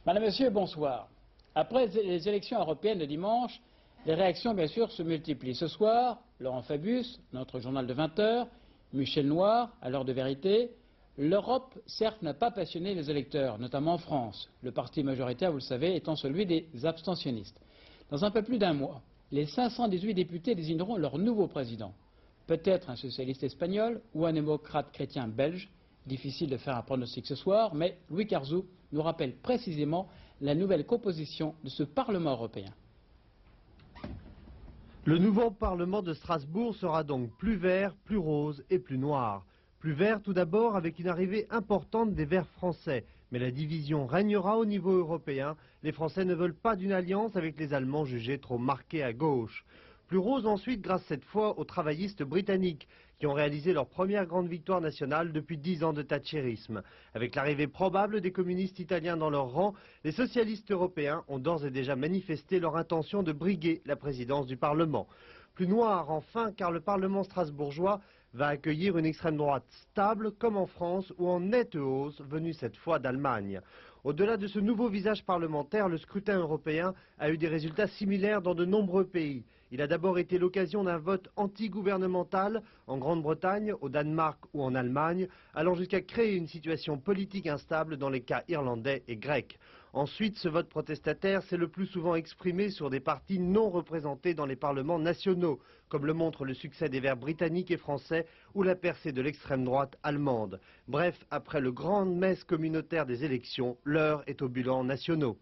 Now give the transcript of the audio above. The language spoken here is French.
Madame, Monsieur, bonsoir. Après les élections européennes de dimanche, les réactions, bien sûr, se multiplient. Ce soir, Laurent Fabius, notre journal de 20 heures, Michel Noir, à l'heure de vérité. L'Europe, certes, n'a pas passionné les électeurs, notamment en France, le parti majoritaire, vous le savez, étant celui des abstentionnistes. Dans un peu plus d'un mois, les 518 députés désigneront leur nouveau président. Peut-être un socialiste espagnol ou un démocrate chrétien belge. Difficile de faire un pronostic ce soir, mais Louis Carzou nous rappelle précisément la nouvelle composition de ce Parlement européen. Le nouveau Parlement de Strasbourg sera donc plus vert, plus rose et plus noir. Plus vert tout d'abord avec une arrivée importante des Verts français. Mais la division régnera au niveau européen. Les Français ne veulent pas d'une alliance avec les Allemands jugés trop marqués à gauche. Plus rose ensuite grâce cette fois aux travaillistes britanniques qui ont réalisé leur première grande victoire nationale depuis 10 ans de thatchérisme. Avec l'arrivée probable des communistes italiens dans leur rang, les socialistes européens ont d'ores et déjà manifesté leur intention de briguer la présidence du Parlement. Plus noir enfin car le Parlement strasbourgeois va accueillir une extrême droite stable comme en France ou en nette hausse venue cette fois d'Allemagne. Au-delà de ce nouveau visage parlementaire, le scrutin européen a eu des résultats similaires dans de nombreux pays. Il a d'abord été l'occasion d'un vote anti-gouvernemental en Grande-Bretagne, au Danemark ou en Allemagne, allant jusqu'à créer une situation politique instable dans les cas irlandais et grecs. Ensuite, ce vote protestataire s'est le plus souvent exprimé sur des partis non représentés dans les parlements nationaux, comme le montre le succès des Verts britanniques et français ou la percée de l'extrême droite allemande. Bref, après le grand messe communautaire des élections, l'heure est aux bilans nationaux.